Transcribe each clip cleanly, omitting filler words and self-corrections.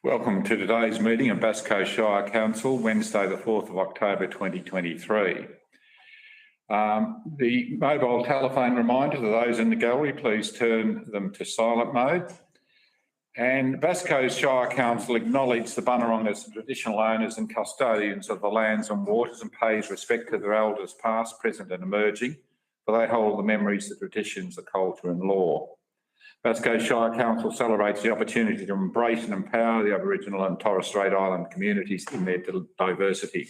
Welcome to today's meeting of Bass Coast Shire Council, Wednesday the 4th of October 2023. The mobile telephone reminder to those in the gallery, please turn them to silent mode. And Bass Coast Shire Council acknowledge the Bunurong as traditional owners and custodians of the lands and waters and pays respect to their elders past, present and emerging, for they hold the memories, the traditions, the culture and law. Bass Coast Shire Council celebrates the opportunity to embrace and empower the Aboriginal and Torres Strait Island communities in their diversity.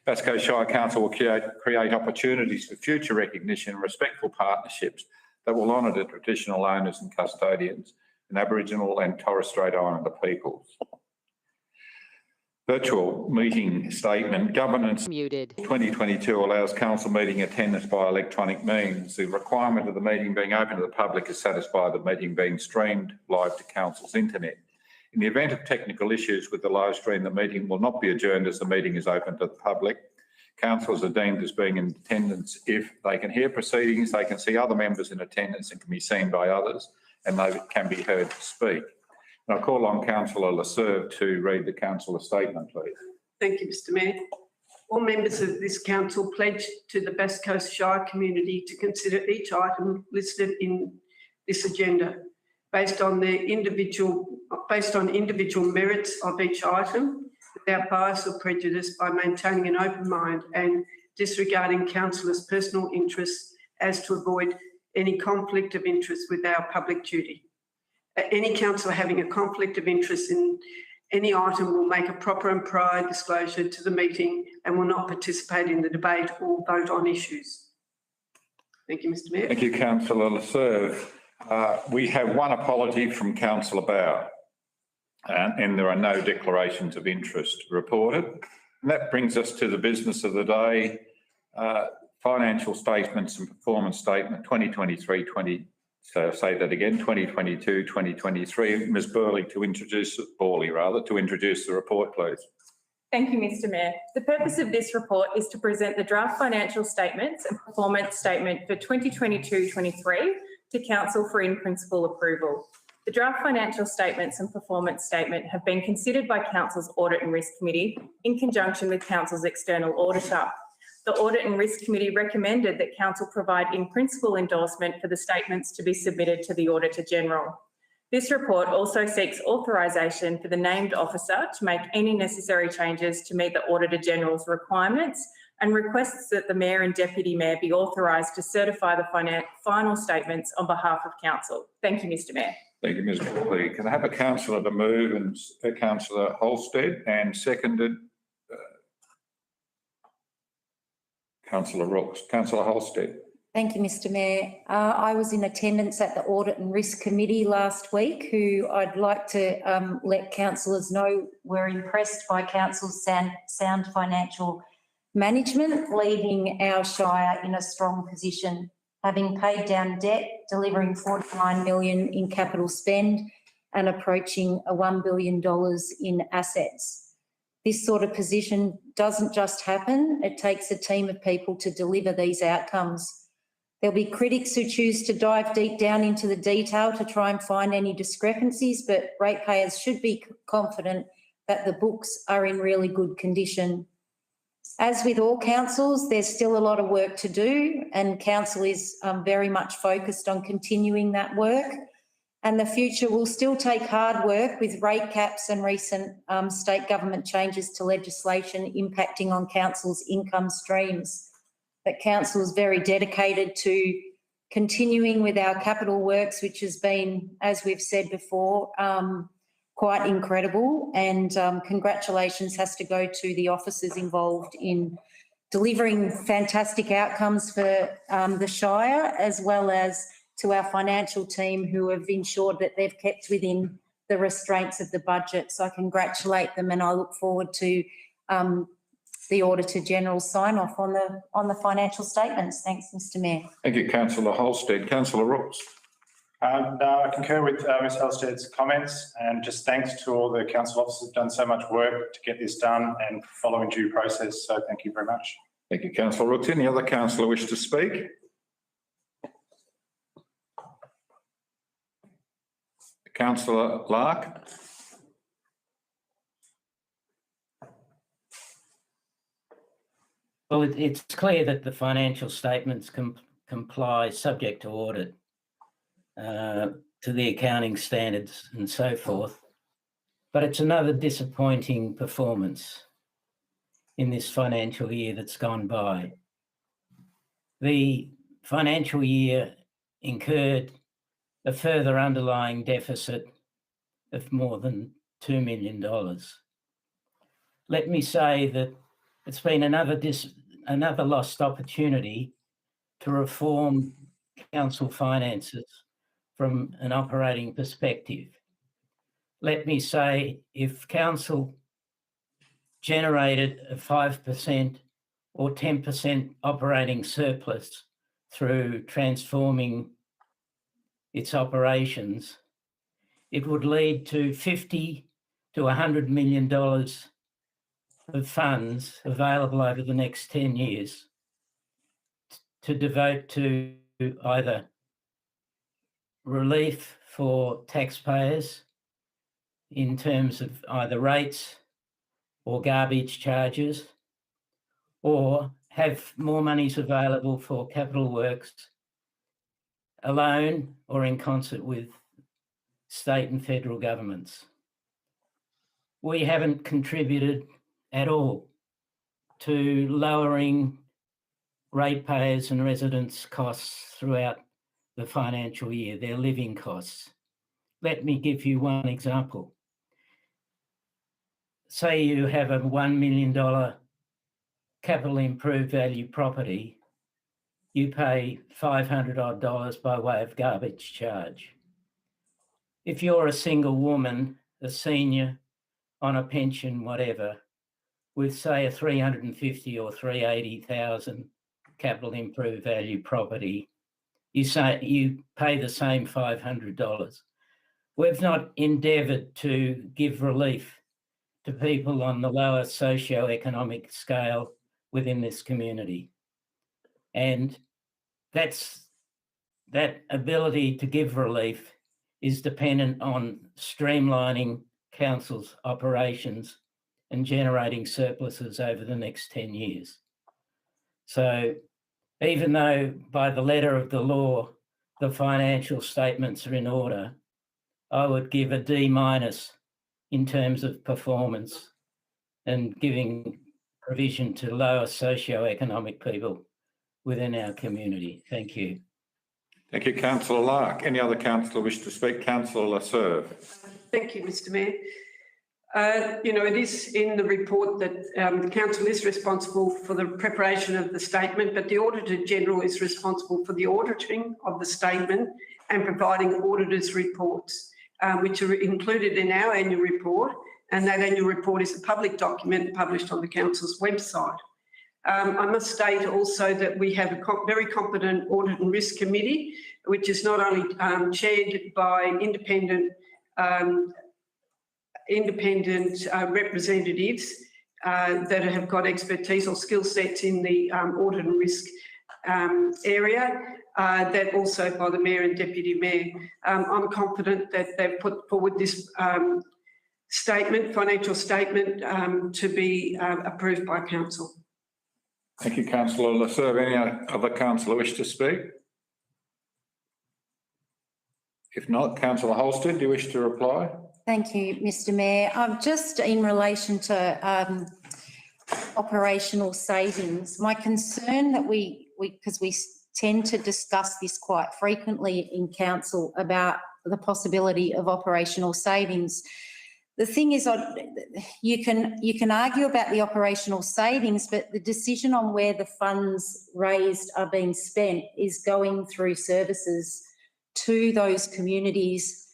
Bass Coast Shire Council will create opportunities for future recognition and respectful partnerships that will honour the traditional owners and custodians and Aboriginal and Torres Strait Islander peoples. Virtual meeting statement. Governance muted. 2022 allows council meeting attendance by electronic means. The requirement of the meeting being open to the public is satisfied the meeting being streamed live to council's internet. In the event of technical issues with the live stream, the meeting will not be adjourned as the meeting is open to the public. Councillors are deemed as being in attendance if they can hear proceedings, they can see other members in attendance and can be seen by others, and they can be heard to speak. And I call on Councillor Lasserve to read the councillor statement, please. Thank you, Mr Mayor. All members of this council pledge to the Bass Coast Shire community to consider each item listed in this agenda based on individual merits of each item, without bias or prejudice, by maintaining an open mind and disregarding councillors' personal interests as to avoid any conflict of interest with our public duty. Any councillor having a conflict of interest in any item will make a proper and prior disclosure to the meeting and will not participate in the debate or vote on issues. Thank you, Mr Mayor. Thank you, Councillor Lasserve. We have one apology from Councillor Bauer, and there are no declarations of interest reported. And that brings us to the business of the day, financial statements and performance statement 2022-2023. Ms. Burley to introduce the report, please. Thank you, Mr Mayor. The purpose of this report is to present the draft financial statements and performance statement for 2022-23 to Council for in-principle approval. The draft financial statements and performance statement have been considered by Council's Audit and Risk Committee in conjunction with Council's external auditor. The Audit and Risk Committee recommended that Council provide in-principle endorsement for the statements to be submitted to the Auditor-General. This report also seeks authorisation for the named officer to make any necessary changes to meet the Auditor-General's requirements and requests that the Mayor and Deputy Mayor be authorised to certify the final statements on behalf of Council. Thank you, Mr Mayor. Thank you, Ms. Burley. Can I have a councillor to move, and Councillor Halstead, and seconded Councillor Rooks. Councillor Halstead. Thank you, Mr Mayor. I was in attendance at the Audit and Risk Committee last week, who I'd like to let councillors know were impressed by Council's sound financial management, leaving our Shire in a strong position, having paid down debt, delivering $49 million in capital spend and approaching $1 billion in assets. This sort of position doesn't just happen. It takes a team of people to deliver these outcomes. There'll be critics who choose to dive deep down into the detail to try and find any discrepancies, but ratepayers should be confident that the books are in really good condition. As with all councils, there's still a lot of work to do, and council is very much focused on continuing that work. And the future will still take hard work with rate caps and recent state government changes to legislation impacting on council's income streams. But council is very dedicated to continuing with our capital works, which has been, as we've said before, quite incredible. And congratulations has to go to the officers involved in delivering fantastic outcomes for the Shire, as well as to our financial team who have ensured that they've kept within the restraints of the budget. So I congratulate them, and I look forward to the Auditor-General sign off on the financial statements. Thanks, Mr Mayor. Thank you, Councillor Halstead. Councillor Rooks. I concur with Ms Halstead's comments, and just thanks to all the council officers who've done so much work to get this done and following due process. So thank you very much. Thank you, Councillor Rooks. Any other councillor wish to speak? Councillor Lark. Well, it's clear that the financial statements comply, subject to audit, to the accounting standards and so forth. But it's another disappointing performance in this financial year that's gone by. The financial year incurred a further underlying deficit of more than $2 million. Let me say that it's been another lost opportunity to reform council finances from an operating perspective. Let me say, if council generated a 5% or 10% operating surplus through transforming its operations, it would lead to $50 to $100 million of funds available over the next 10 years to devote to either relief for taxpayers in terms of either rates or garbage charges, or have more monies available for capital works alone or in concert with state and federal governments. We haven't contributed at all to lowering ratepayers and residents' costs throughout the financial year, their living costs. Let me give you one example. Say you have a $1 million capital improved value property, you pay $500 odd by way of garbage charge. If you're a single woman, a senior, on a pension, whatever, with say a 350 or 380,000 capital improved value property, you pay the same $500. We've not endeavoured to give relief to people on the lower socio-economic scale within this community. And that ability to give relief is dependent on streamlining council's operations and generating surpluses over the next 10 years. So even though by the letter of the law, the financial statements are in order, I would give a D- in terms of performance and giving provision to lower socio-economic people within our community. Thank you. Thank you, Councillor Lark. Any other councillor wish to speak? Councillor Lasserve. Thank you, Mr Mayor. It is in the report that the council is responsible for the preparation of the statement, but the Auditor General is responsible for the auditing of the statement and providing auditors' reports, which are included in our annual report, and that annual report is a public document published on the council's website. I must state also that we have a very competent Audit and Risk Committee, which is not only chaired by independent representatives that have got expertise or skill sets in the audit and risk area, that also by the Mayor and Deputy Mayor. I'm confident that they've put forward this financial statement to be approved by Council. Thank you, Councillor Lasserve. Any other councillor wish to speak? If not, Councillor Holstead, do you wish to reply? Thank you, Mr Mayor. Just in relation to operational savings, my concern that because we tend to discuss this quite frequently in council about the possibility of operational savings. The thing is, you can argue about the operational savings, but the decision on where the funds raised are being spent is going through services to those communities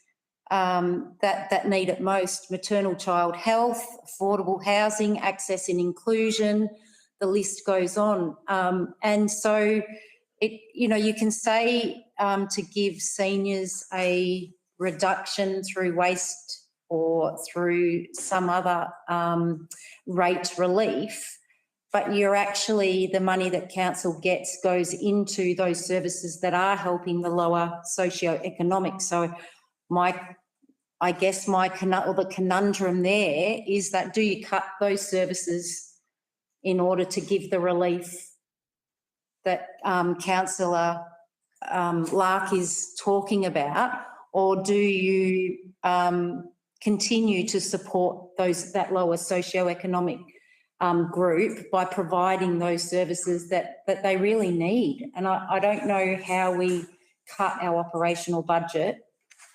that need it most: maternal child health, affordable housing, access and inclusion. The list goes on, and so you can say to give seniors a reduction through waste or through some other rate relief, but you're actually, the money that council gets goes into those services that are helping the lower socio-economic. So I guess the conundrum there is that, do you cut those services in order to give the relief that Councillor Lark is talking about? Or do you continue to support that lower socioeconomic group by providing those services that they really need? And I don't know how we cut our operational budget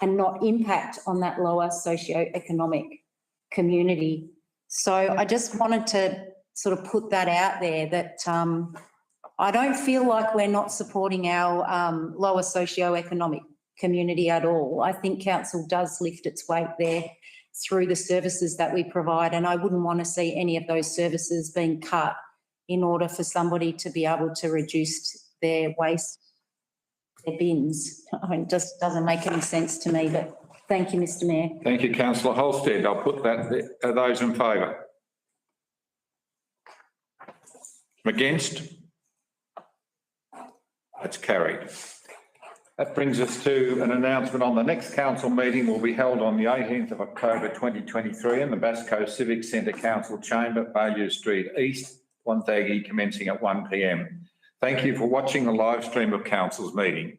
and not impact on that lower socioeconomic community. So I just wanted to sort of put that out there, that I don't feel like we're not supporting our lower socioeconomic community at all. I think council does lift its weight there through the services that we provide, and I wouldn't want to see any of those services being cut in order for somebody to be able to reduce their waste, their bins. I mean, it just doesn't make any sense to me, but thank you, Mr Mayor. Thank you, councillor Holstead. I'll put that, are those in favour? Against? That's carried. That brings us to an announcement on the next council meeting will be held on the 18th of October 2023 in the Bass Coast Civic Centre Council Chamber, Bayeux Street East, Wonthaggi, commencing at 1 p.m. Thank you for watching the live stream of council's meeting.